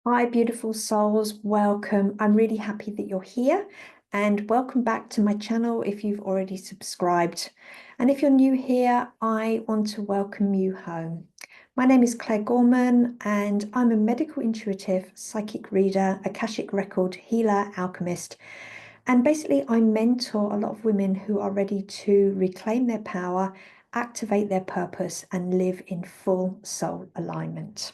Hi, beautiful souls. Welcome. I'm really happy that you're here and welcome back to my channel if you've already subscribed. And if you're new here, I want to welcome you home. My name is Claire Gorman and I'm a medical intuitive, psychic reader, Akashic record healer, alchemist. And basically, I mentor a lot of women who are ready to reclaim their power, activate their purpose, and live in full soul alignment.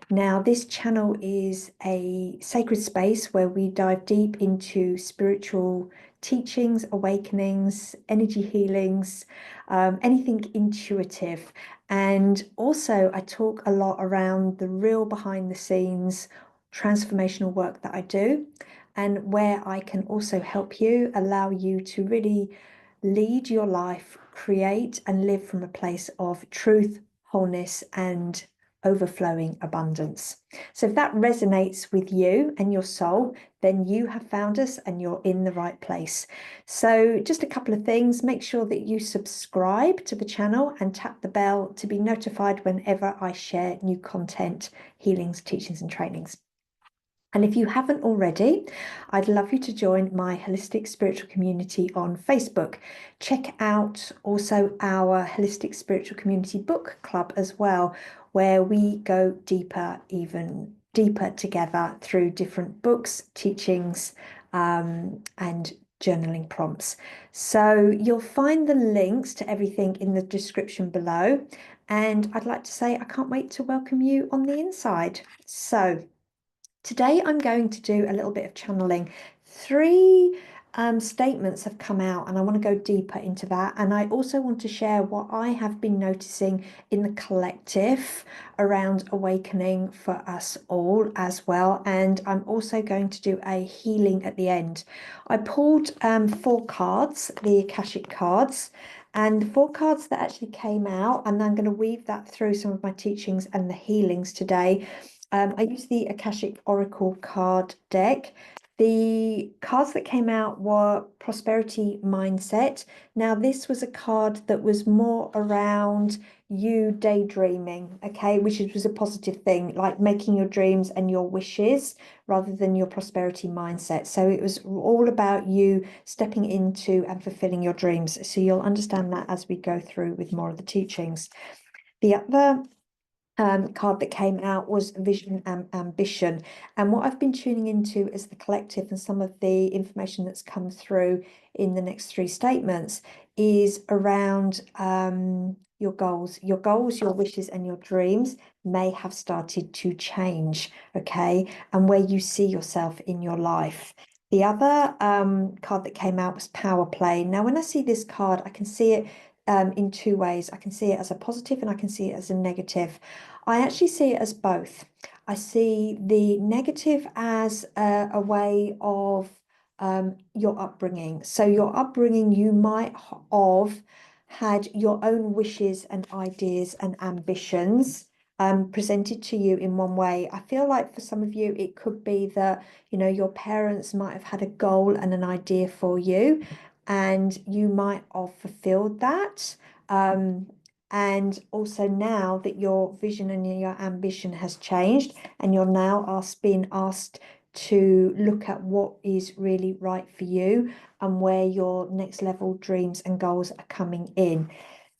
Now, this channel is a sacred space where we dive deep into spiritual teachings, awakenings, energy healings, anything intuitive. And also, I talk a lot around the real behind the scenes transformational work that I do, and where I can also help you, allow you to really lead your life, create and live from a place of truth, wholeness, and overflowing abundance. So if that resonates with you and your soul, then you have found us and you're in the right place. So just a couple of things, make sure that you subscribe to the channel and tap the bell to be notified whenever I share new content, healings, teachings, and trainings. And if you haven't already, I'd love you to join my holistic spiritual community on Facebook. Check out also our holistic spiritual community book club as well, where we go deeper, even deeper together through different books, teachings, and journaling prompts. So you'll find the links to everything in the description below. And I'd like to say I can't wait to welcome you on the inside. So today I'm going to do a little bit of channeling. Three statements have come out and I want to go deeper into that. And I also want to share what I have been noticing in the collective around awakening for us all as well. And I'm also going to do a healing at the end. I pulled 4 cards, the Akashic cards. And the 4 cards that actually came out, and I'm going to weave that through some of my teachings and the healings today. I use the Akashic Oracle card deck. The cards that came out were prosperity mindset. Now, this was a card that was more around you daydreaming, okay, which was a positive thing, like making your dreams and your wishes rather than your prosperity mindset. So it was all about you stepping into and fulfilling your dreams. So you'll understand that as we go through with more of the teachings. The other card that came out was vision and ambition. And what I've been tuning into is the collective, and some of the information that's come through in the next 3 statements is around your goals. Your goals, your wishes, and your dreams may have started to change, okay? And where you see yourself in your life. The other card that came out was power play. Now, when I see this card, I can see it in 2 ways. I can see it as a positive and I can see it as a negative. I actually see it as both. I see the negative as a way of your upbringing. So your upbringing, you might have had your own wishes and ideas and ambitions presented to you in one way. I feel like for some of you, it could be that, you know, your parents might have had a goal and an idea for you, and you might have fulfilled that. And also now that your vision and your ambition has changed and you're now being asked to look at what is really right for you and where your next level dreams and goals are coming in.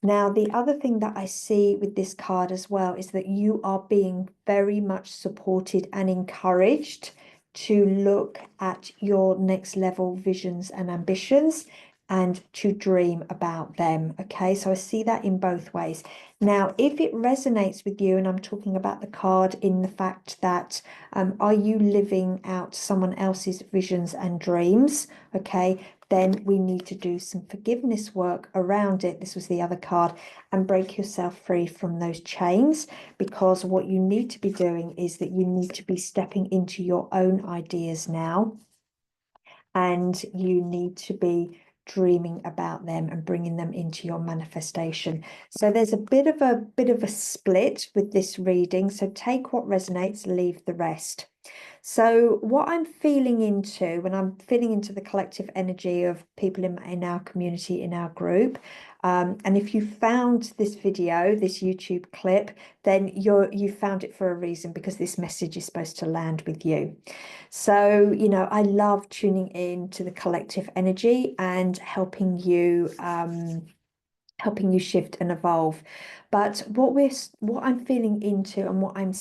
Now, the other thing that I see with this card as well is that you are being very much supported and encouraged to look at your next level visions and ambitions and to dream about them. Okay, so I see that in both ways. Now, if it resonates with you, and I'm talking about the card in the fact that are you living out someone else's visions and dreams? Okay, then we need to do some forgiveness work around it. This was the other card, and break yourself free from those chains, because what you need to be doing is that you need to be stepping into your own ideas now, and you need to be dreaming about them and bringing them into your manifestation. So there's a bit of a split with this reading. So take what resonates, leave the rest. So what I'm feeling into, when I'm feeling into the collective energy of people in our community, in our group, and if you found this video, this YouTube clip, then you found it for a reason, because this message is supposed to land with you. So, you know, I love tuning in to the collective energy and helping you shift and evolve. But what I'm feeling into and what I'm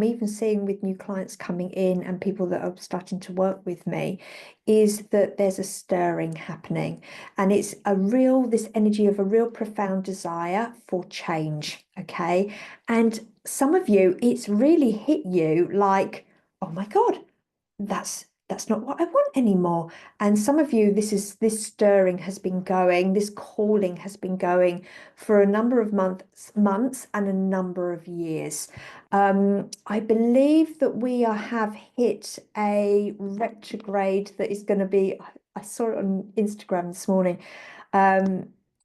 even seeing with new clients coming in and people that are starting to work with me, is that there's a stirring happening, and it's this energy of a real profound desire for change. Okay. And some of you, it's really hit you like, oh my God, that's not what I want anymore. And some of you, this stirring has been going, this calling has been going for a number of months and a number of years. I believe that have hit a retrograde that is going to be, I saw it on Instagram this morning.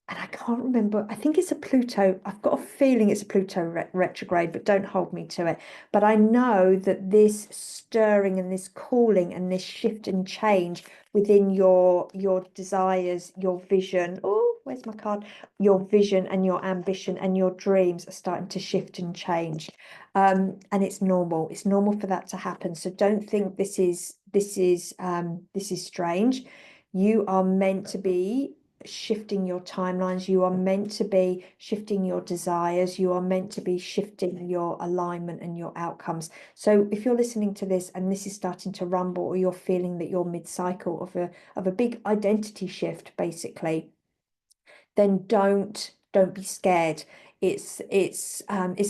And I can't remember. I think it's a Pluto. I've got a feeling it's a Pluto retrograde, but don't hold me to it. But I know that this stirring and this calling and this shift and change within your desires, your vision. Oh, where's my card? Your vision and your ambition and your dreams are starting to shift and change. And it's normal. It's normal for that to happen. So don't think this is strange. You are meant to be shifting your timelines. You are meant to be shifting your desires. You are meant to be shifting your alignment and your outcomes. So if you're listening to this and this is starting to rumble, or you're feeling that you're mid-cycle of a big identity shift, basically, then don't be scared. It's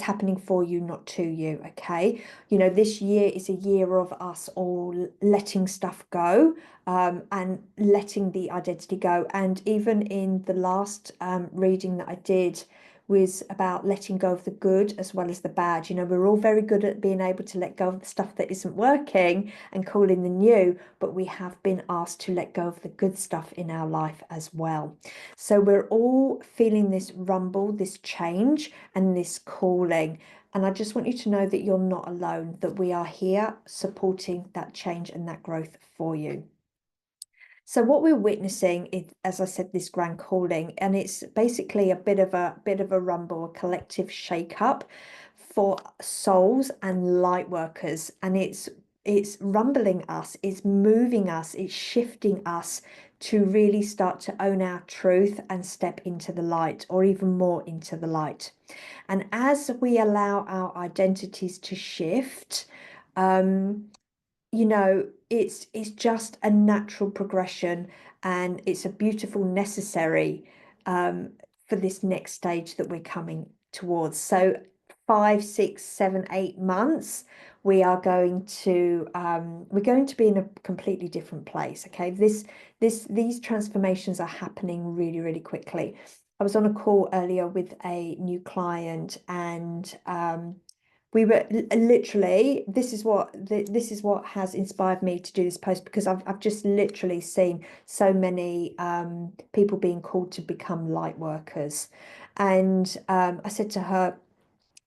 happening for you, not to you. Okay. You know, this year is a year of us all letting stuff go, and letting the identity go. And even in the last reading that I did, was about letting go of the good as well as the bad. You know, we're all very good at being able to let go of the stuff that isn't working and call in the new, but we have been asked to let go of the good stuff in our life as well. So we're all feeling this rumble, this change, and this calling. And I just want you to know that you're not alone, that we are here supporting that change and that growth for you. So what we're witnessing is, as I said, this grand calling, and it's basically a bit of a rumble, a collective shake-up for souls and light workers. And it's rumbling us, it's moving us, it's shifting us to really start to own our truth and step into the light, or even more into the light. And as we allow our identities to shift, you know, it's just a natural progression, and it's a beautiful necessary, for this next stage that we're coming towards. So 5, 6, 7, 8 months, we're going to be in a completely different place. Okay, these transformations are happening really, really quickly. I was on a call earlier with a new client, and we were literally, this is what has inspired me to do this post, because I've just literally seen so many people being called to become light workers. And I said to her,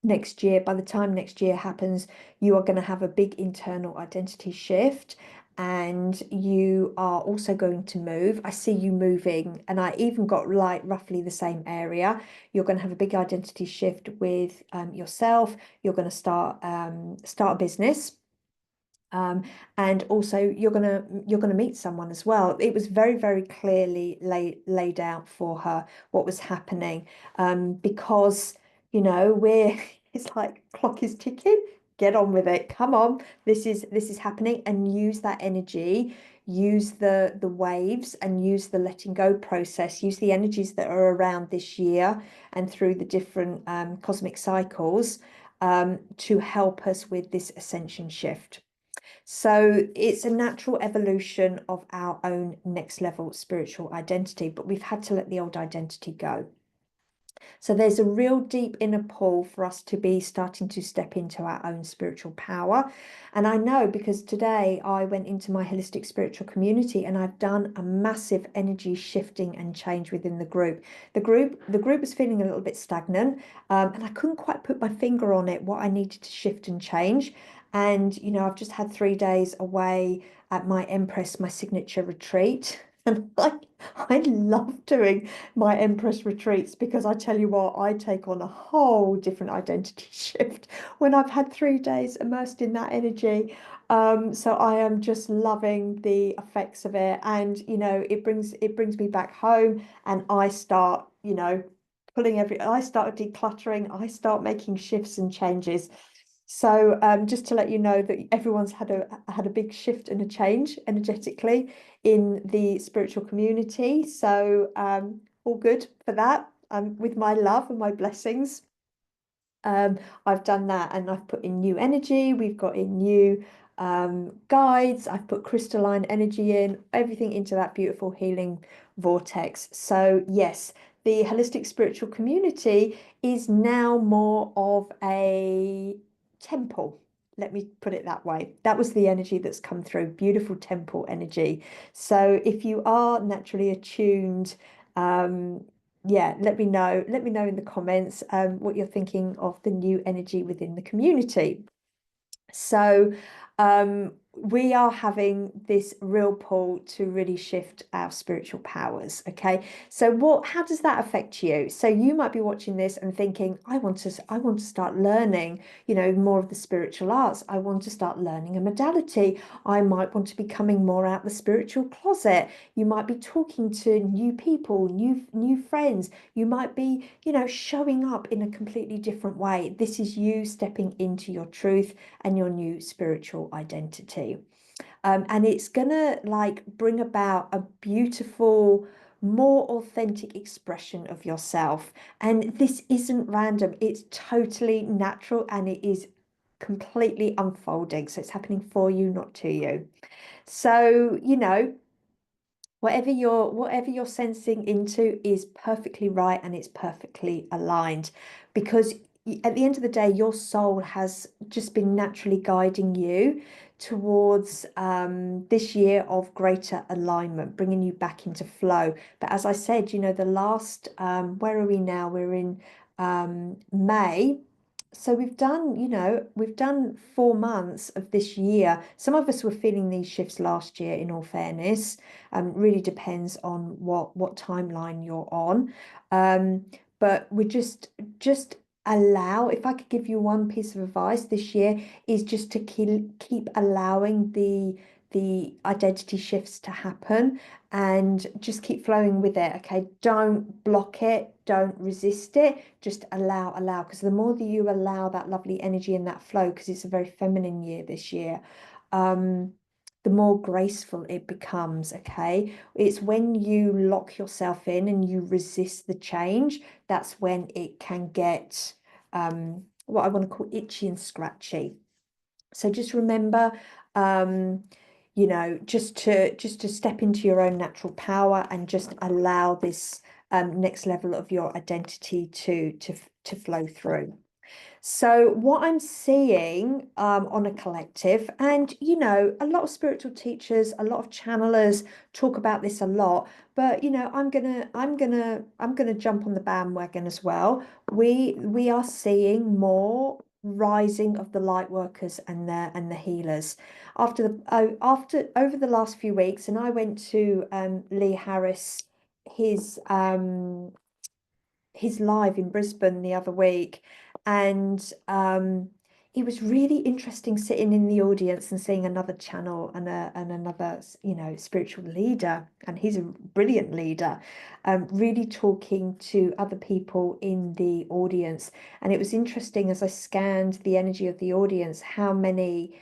next year, by the time next year happens, you are going to have a big internal identity shift, and you are also going to move. I see you moving, and I even got like roughly the same area. You're going to have a big identity shift with yourself. You're going to start a business. And also you're gonna meet someone as well. It was very, very clearly laid out for her what was happening, because you know, it's like clock is ticking. Get on with it. Come on, this is happening, and use that energy. Use the waves, and use the letting go process. Use the energies that are around this year and through the different cosmic cycles, to help us with this ascension shift. So it's a natural evolution of our own next level spiritual identity, but we've had to let the old identity go. So there's a real deep inner pull for us to be starting to step into our own spiritual power. And I know, because today I went into my holistic spiritual community, and I've done a massive energy shifting and change within the group. The group was feeling a little bit stagnant, and I couldn't quite put my finger on it, what I needed to shift and change. And, you know, I've just had 3 days away at my Empress, my signature retreat. And I love doing my Empress retreats because I tell you what, I take on a whole different identity shift when I've had 3 days immersed in that energy. So I am just loving the effects of it. And, you know, it brings me back home and I start, you know, I start decluttering, I start making shifts and changes. So just to let you know that everyone's had a big shift and a change energetically in the spiritual community. So all good for that. With my love and my blessings. I've done that and I've put in new energy. We've got in new guides. I've put crystalline energy in, everything into that beautiful healing vortex. So yes, the holistic spiritual community is now more of a temple. Let me put it that way. That was the energy that's come through, beautiful temple energy. So if you are naturally attuned, yeah, let me know. Let me know in the comments what you're thinking of the new energy within the community. So we are having this real pull to really shift our spiritual powers. Okay. So how does that affect you? So you might be watching this and thinking, I want to start learning, you know, more of the spiritual arts. I want to start learning a modality. I might want to be coming more out the spiritual closet. You might be talking to new people, new friends. You might be, you know, showing up in a completely different way. This is you stepping into your truth and your new spiritual identity. And it's gonna like bring about a beautiful, more authentic expression of yourself. And this isn't random, it's totally natural and it is completely unfolding. So it's happening for you, not to you. So, you know, whatever you're sensing into is perfectly right and it's perfectly aligned because at the end of the day your soul has just been naturally guiding you towards this year of greater alignment, bringing you back into flow. But as I said, you know, the last where are we now, we're in May. So we've done, you know, we've done 4 months of this year. Some of us were feeling these shifts last year, in all fairness. Really depends on what timeline you're on. Um, but we just allow, if I could give you one piece of advice this year, is just to keep allowing the identity shifts to happen and just keep flowing with it. Okay, don't block it, don't resist it, just allow, because the more that you allow that lovely energy and that flow, because it's a very feminine year this year, the more graceful it becomes. Okay, it's when you lock yourself in and you resist the change, that's when it can get what I want to call itchy and scratchy. So just remember, you know, just to step into your own natural power and just allow this next level of your identity to flow through. So what I'm seeing on a collective, and you know, a lot of spiritual teachers, a lot of channelers talk about this a lot, but you know, I'm gonna jump on the bandwagon as well. We are seeing more rising of the light workers and the healers after over the last few weeks, and I went to Lee Harris his his live in Brisbane the other week, and it was really interesting sitting in the audience and seeing another channel and another, you know, spiritual leader, and he's a brilliant leader, really talking to other people in the audience. And it was interesting as I scanned the energy of the audience, how many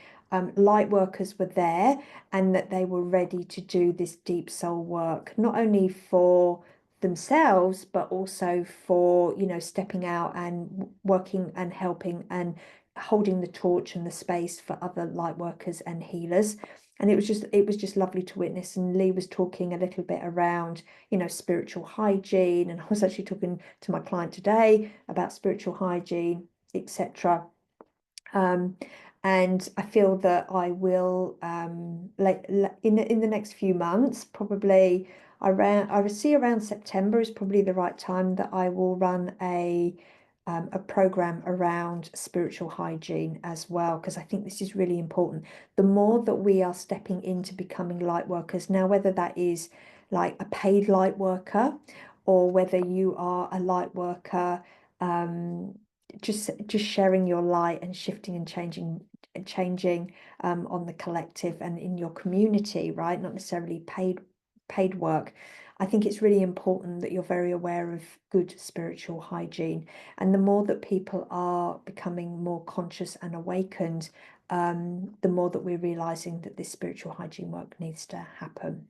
light workers were there and that they were ready to do this deep soul work, not only for themselves, but also for, you know, stepping out and working and helping and holding the torch and the space for other light workers and healers. And it was just lovely to witness. And Lee was talking a little bit around, you know, spiritual hygiene. And I was actually talking to my client today about spiritual hygiene, etc. And I feel that I will in the next few months, probably I see around September is probably the right time that I will run a program around spiritual hygiene as well, because I think this is really important. The more that we are stepping into becoming light workers now, whether that is like a paid light worker or whether you are a light worker, just sharing your light and shifting and changing on the collective and in your community, right? Not necessarily paid work. I think it's really important that you're very aware of good spiritual hygiene. And the more that people are becoming more conscious and awakened, the more that we're realizing that this spiritual hygiene work needs to happen.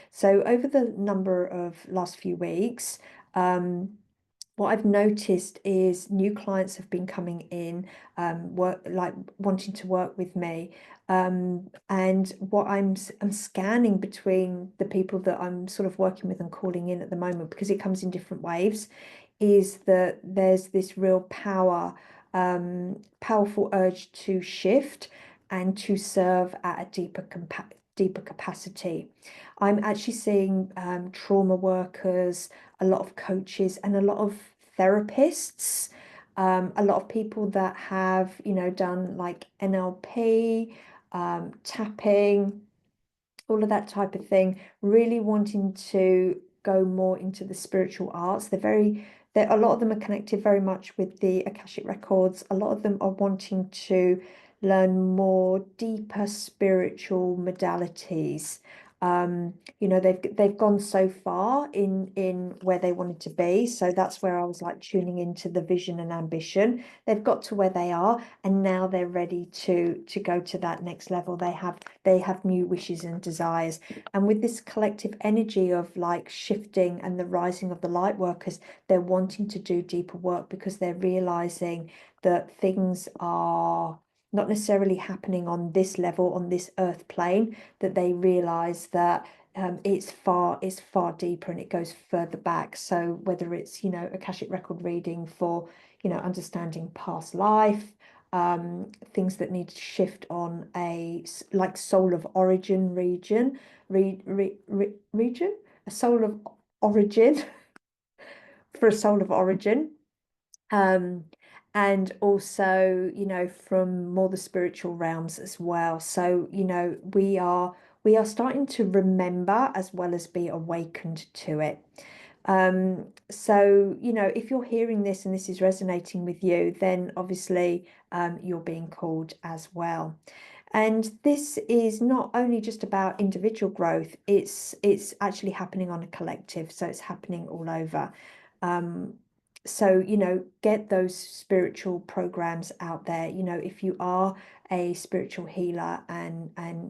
So over the number of last few weeks, what I've noticed is new clients have been coming in, wanting to work with me. And what I'm scanning between the people that I'm sort of working with and calling in at the moment, because it comes in different waves, is that there's this real powerful urge to shift and to serve at a deeper capacity. I'm actually seeing trauma workers, a lot of coaches, and a lot of therapists, a lot of people that have, done like NLP, tapping, all of that type of thing, really wanting to go more into the spiritual arts. A lot of them are connected very much with the Akashic records. A lot of them are wanting to learn more deeper spiritual modalities. They've gone so far in where they wanted to be. So that's where I was like tuning into the vision and ambition. They've got to where they are, and now they're ready to go to that next level. They have new wishes and desires. And with this collective energy of like shifting and the rising of the light workers, they're wanting to do deeper work because they're realizing that things are not necessarily happening on this level, on this earth plane, that they realize that it's far deeper and it goes further back. So whether it's, Akashic record reading for, understanding past life, things that need to shift on a like soul of origin region, a soul of origin for a soul of origin. And also, from more the spiritual realms as well. So, we are starting to remember as well as be awakened to it. So, if you're hearing this and this is resonating with you, then obviously you're being called as well. And this is not only just about individual growth, it's actually happening on a collective. So it's happening all over. So, get those spiritual programs out there. If you are a spiritual healer and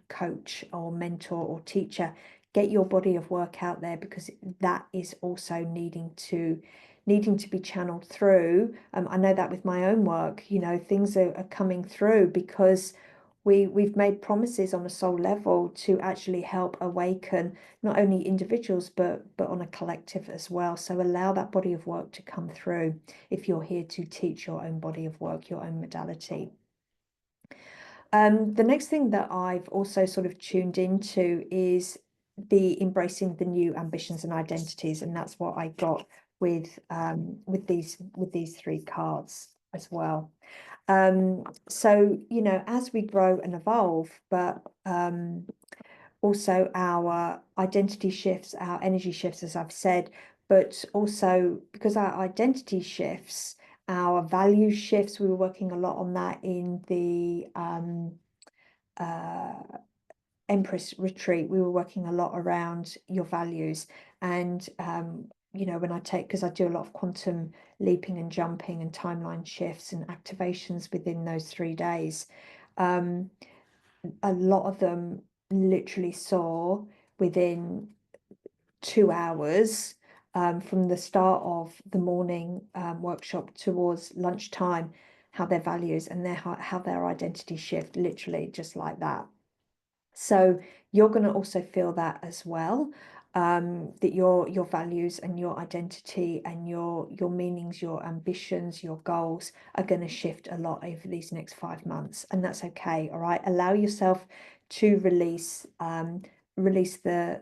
coach or mentor or teacher, get your body of work out there, because that is also needing to be channeled through. I know that with my own work, things are coming through because we've made promises on a soul level to actually help awaken not only individuals but on a collective as well. So allow that body of work to come through if you're here to teach your own body of work, your own modality. The next thing that I've also sort of tuned into is the embracing the new ambitions and identities, and that's what I got with these three cards as well. So, as we grow and evolve, but also our identity shifts, our energy shifts, as I've said, but also because our identity shifts, our value shifts. We were working a lot on that in the Empress retreat. We were working a lot around your values. And when because I do a lot of quantum leaping and jumping and timeline shifts and activations within those 3 days, a lot of them literally saw within 2 hours, from the start of the morning workshop towards lunchtime, how their values and how their identity shift, literally just like that. So you're going to also feel that as well, that your values and your identity and your meanings, your ambitions, your goals are going to shift a lot over these next 5 months, and that's okay. All right, allow yourself to release the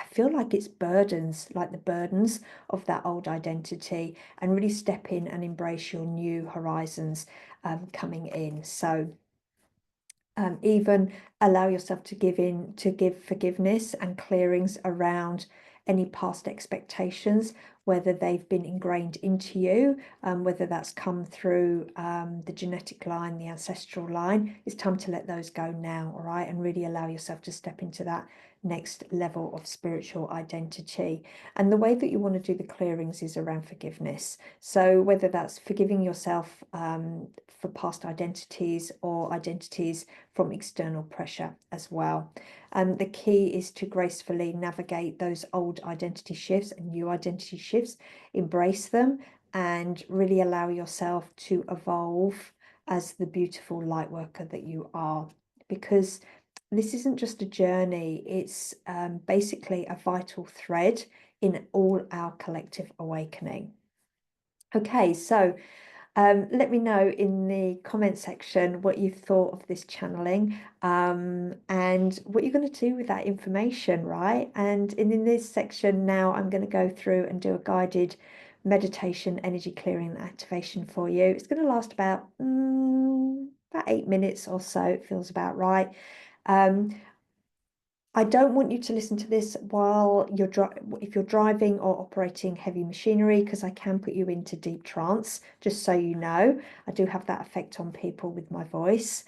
I feel like it's burdens, like the burdens of that old identity, and really step in and embrace your new horizons coming in. So even allow yourself to give forgiveness and clearings around any past expectations, whether they've been ingrained into you, whether that's come through the genetic line, the ancestral line. It's time to let those go now, all right? And really allow yourself to step into that next level of spiritual identity. And the way that you want to do the clearings is around forgiveness. So whether that's forgiving yourself for past identities or identities from external pressure as well. The key is to gracefully navigate those old identity shifts and new identity shifts, embrace them, and really allow yourself to evolve as the beautiful light worker that you are. Because this isn't just a journey, it's basically a vital thread in all our collective awakening. Okay, so let me know in the comment section what you've thought of this channeling and what you're going to do with that information, right? And in this section now, I'm going to go through and do a guided meditation, energy clearing and activation for you. It's going to last about 8 minutes or so. It feels about right. I don't want you to listen to this while if you're driving or operating heavy machinery, because I can put you into deep trance, just so you know. I do have that effect on people with my voice.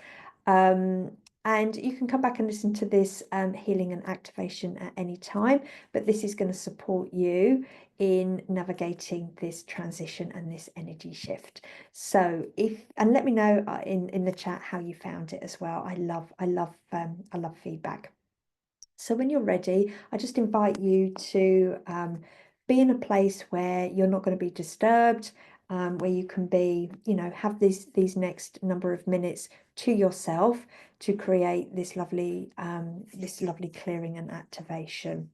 And you can come back and listen to this healing and activation at any time, but this is going to support you in navigating this transition and this energy shift. So and let me know in the chat how you found it as well. I love feedback. So when you're ready, I just invite you to be in a place where you're not going to be disturbed, where you can be, have these next number of minutes to yourself to create this lovely clearing and activation.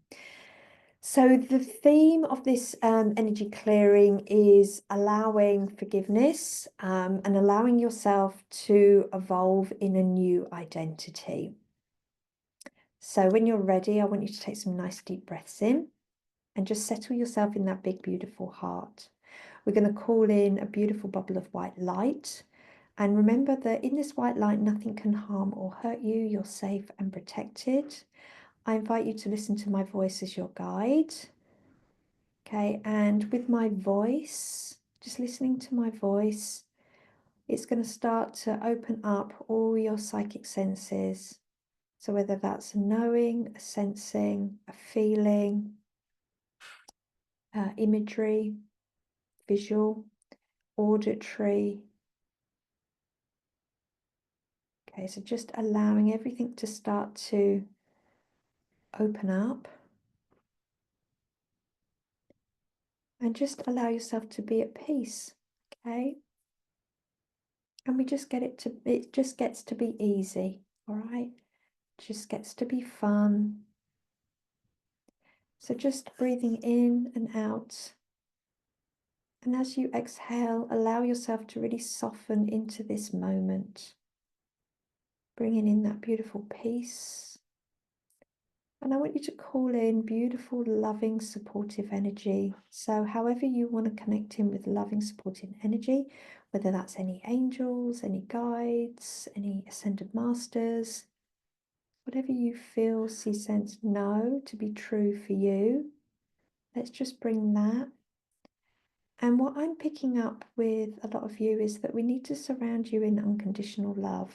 So the theme of this energy clearing is allowing forgiveness and allowing yourself to evolve in a new identity. So when you're ready, I want you to take some nice deep breaths in and just settle yourself in that big, beautiful heart. We're going to call in a beautiful bubble of white light. And remember that in this white light, nothing can harm or hurt you. You're safe and protected. I invite you to listen to my voice as your guide. Okay, and with my voice, just listening to my voice, it's going to start to open up all your psychic senses. So whether that's a knowing, a sensing, a feeling, imagery, visual, auditory. Okay, so just allowing everything to start to open up. And just allow yourself to be at peace, okay? And it just gets to be easy, all right? It just gets to be fun. So just breathing in and out. And as you exhale, allow yourself to really soften into this moment, bringing in that beautiful peace. And I want you to call in beautiful, loving, supportive energy. So however you want to connect in with loving, supportive energy, whether that's any angels, any guides, any ascended masters, whatever you feel, see, sense, know to be true for you, let's just bring that. And what I'm picking up with a lot of you is that we need to surround you in unconditional love.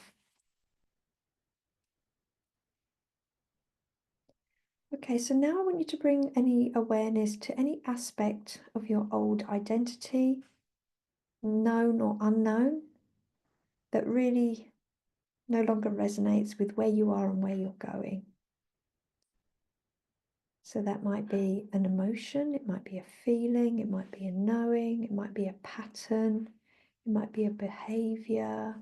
Okay, so now I want you to bring any awareness to any aspect of your old identity, known or unknown, that really no longer resonates with where you are and where you're going. So that might be an emotion, it might be a feeling, it might be a knowing, it might be a pattern, it might be a behavior.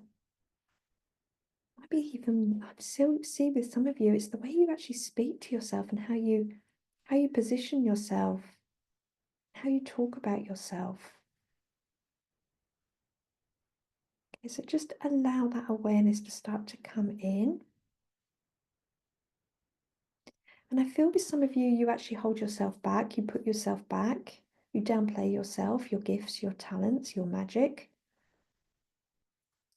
Might be even, I still see with some of you, it's the way you actually speak to yourself and how you position yourself, how you talk about yourself. Okay, so just allow that awareness to start to come in. And I feel with some of you, you actually hold yourself back, you put yourself back, you downplay yourself, your gifts, your talents, your magic.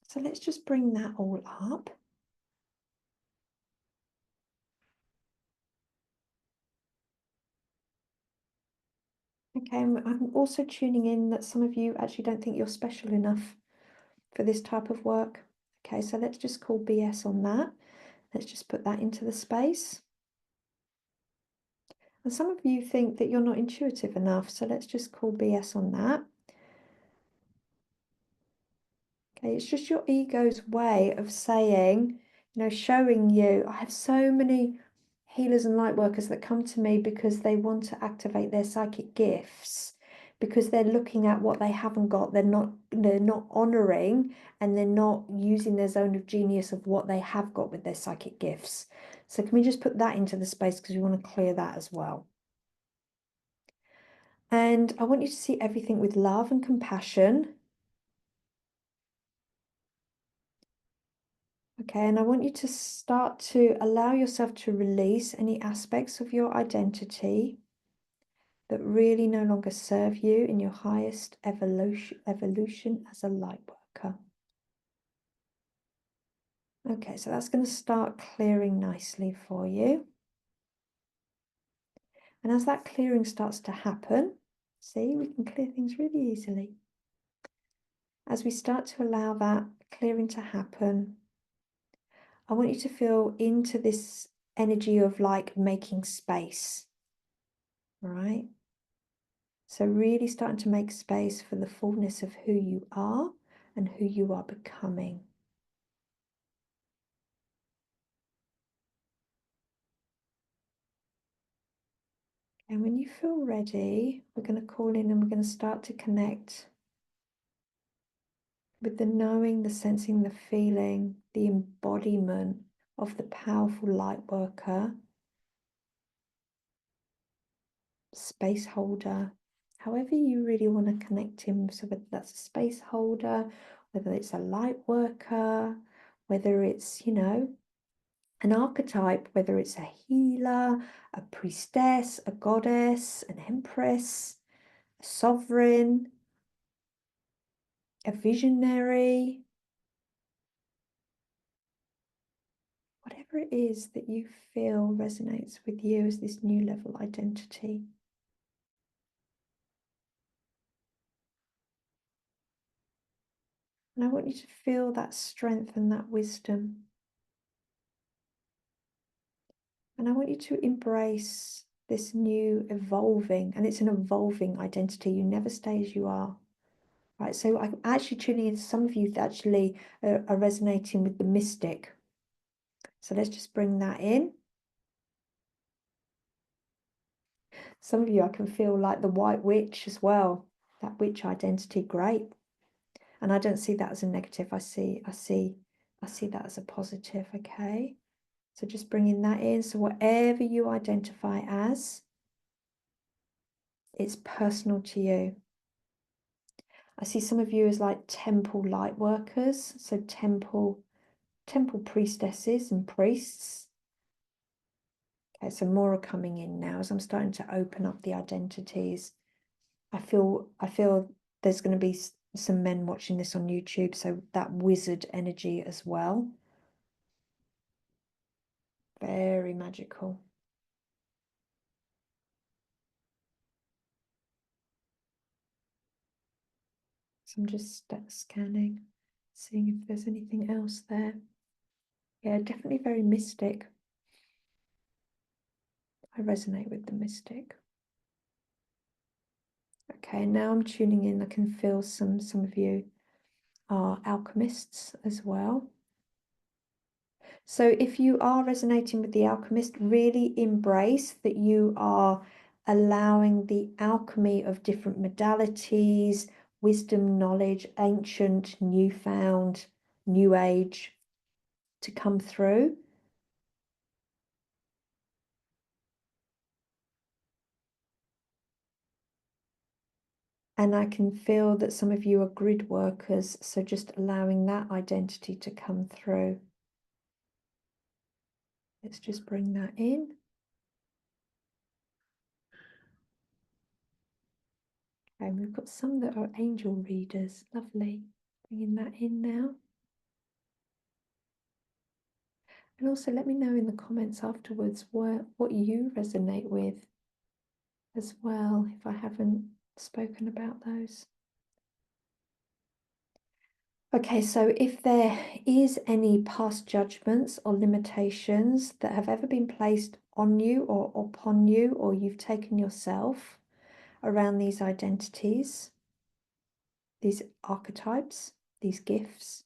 So let's just bring that all up. Okay, I'm also tuning in that some of you actually don't think you're special enough for this type of work. Okay, so let's just call BS on that. Let's just put that into the space. And some of you think that you're not intuitive enough, so let's just call BS on that. Okay, it's just your ego's way of saying, showing you, I have so many healers and light workers that come to me because they want to activate their psychic gifts, because they're looking at what they haven't got, they're not honoring, and they're not using their zone of genius of what they have got with their psychic gifts. So can we just put that into the space, because we want to clear that as well. And I want you to see everything with love and compassion. Okay, and I want you to start to allow yourself to release any aspects of your identity that really no longer serve you in your highest evolution as a light worker. Okay, so that's going to start clearing nicely for you. And as that clearing starts to happen, see, we can clear things really easily. As we start to allow that clearing to happen, I want you to feel into this energy of like making space, right? So really starting to make space for the fullness of who you are and who you are becoming. And when you feel ready, we're going to call in and we're going to start to connect with the knowing, the sensing, the feeling, the embodiment of the powerful light worker, space holder, however you really want to connect him. So whether that's a space holder, whether it's a light worker, whether it's, an archetype, whether it's a healer, a priestess, a goddess, an empress, a sovereign, a visionary, whatever it is that you feel resonates with you as this new level identity. And I want you to feel that strength and that wisdom. And I want you to embrace this new evolving, and it's an evolving identity. You never stay as you are. Right, so I'm actually tuning in. Some of you that actually are resonating with the mystic. So let's just bring that in. Some of you, I can feel like the white witch as well. That witch identity, great. And I don't see that as a negative. I see that as a positive. Okay. So just bringing that in. So whatever you identify as, it's personal to you. I see some of you as like temple light workers. So temple priestesses and priests. Okay, so more are coming in now as I'm starting to open up the identities. I feel there's going to be some men watching this on YouTube, so that wizard energy as well. Very magical. So I'm just scanning, seeing if there's anything else there. Yeah, definitely very mystic. I resonate with the mystic. Okay, now I'm tuning in. I can feel some of you are alchemists as well. So if you are resonating with the alchemist, really embrace that you are allowing the alchemy of different modalities, wisdom, knowledge, ancient, newfound, new age to come through. And I can feel that some of you are grid workers, so just allowing that identity to come through. Let's just bring that in. Okay, we've got some that are angel readers. Lovely. Bringing that in now. And also let me know in the comments afterwards what you resonate with as well, if I haven't spoken about those. Okay, so if there is any past judgments or limitations that have ever been placed on you or upon you, or you've taken yourself around these identities, these archetypes, these gifts,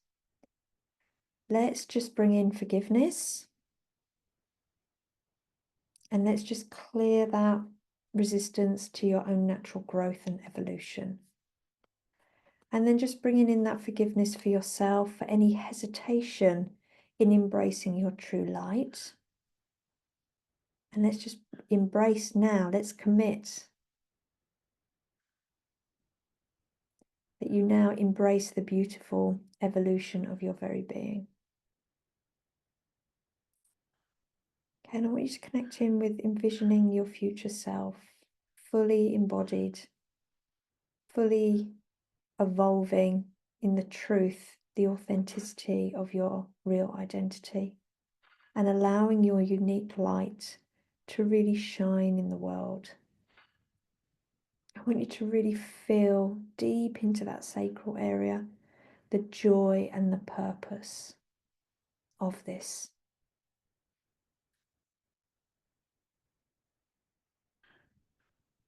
let's just bring in forgiveness. And let's just clear that resistance to your own natural growth and evolution. And then just bringing in that forgiveness for yourself for any hesitation in embracing your true light. And let's just embrace now, let's commit that you now embrace the beautiful evolution of your very being. Okay, and I want you to connect in with envisioning your future self, fully embodied, fully evolving in the truth, the authenticity of your real identity, and allowing your unique light to really shine in the world. I want you to really feel deep into that sacral area, the joy and the purpose of this.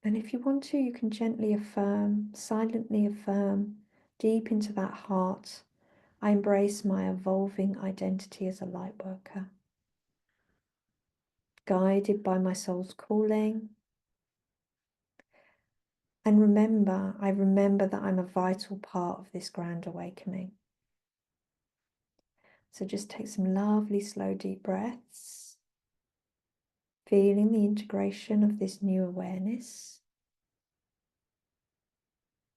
And if you want to, you can gently affirm, silently affirm, deep into that heart, I embrace my evolving identity as a light worker, guided by my soul's calling. And remember, I remember that I'm a vital part of this grand awakening. So just take some lovely, slow, deep breaths, feeling the integration of this new awareness.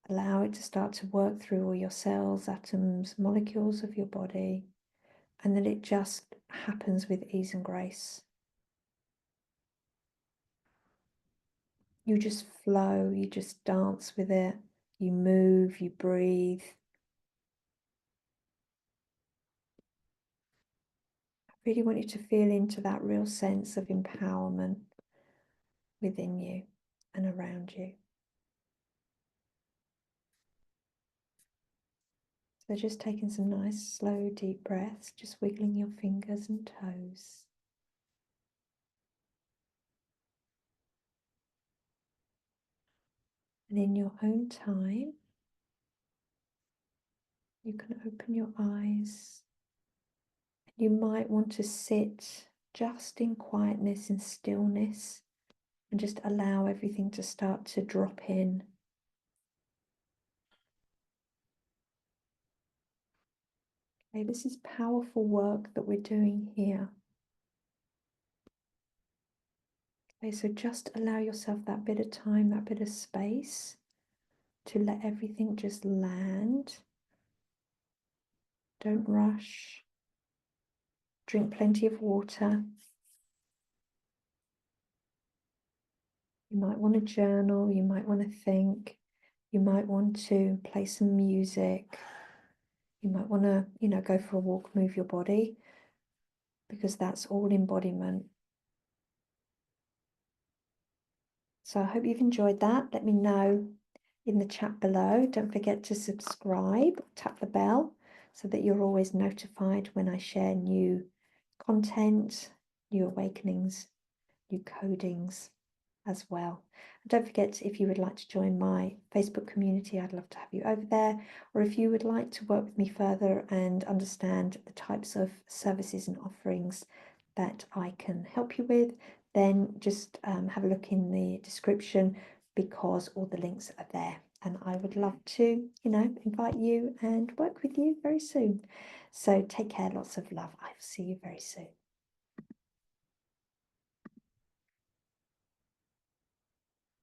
Allow it to start to work through all your cells, atoms, molecules of your body, and that it just happens with ease and grace. You just flow, you just dance with it, you move, you breathe. I really want you to feel into that real sense of empowerment within you and around you. So just taking some nice, slow, deep breaths, just wiggling your fingers and toes. And in your own time, you can open your eyes. You might want to sit just in quietness and stillness and just allow everything to start to drop in. Okay, this is powerful work that we're doing here. Okay, so just allow yourself that bit of time, that bit of space to let everything just land. Don't rush. Drink plenty of water. You might want to journal, you might want to think, you might want to play some music. You might want to, go for a walk, move your body, because that's all embodiment. So I hope you've enjoyed that. Let me know in the chat below. Don't forget to subscribe, tap the bell so that you're always notified when I share new content, new awakenings, new codings as well. And don't forget, if you would like to join my Facebook community, I'd love to have you over there. Or if you would like to work with me further and understand the types of services and offerings that I can help you with, then just have a look in the description, because all the links are there. And I would love to, invite you and work with you very soon. So take care, lots of love. I will see you very soon.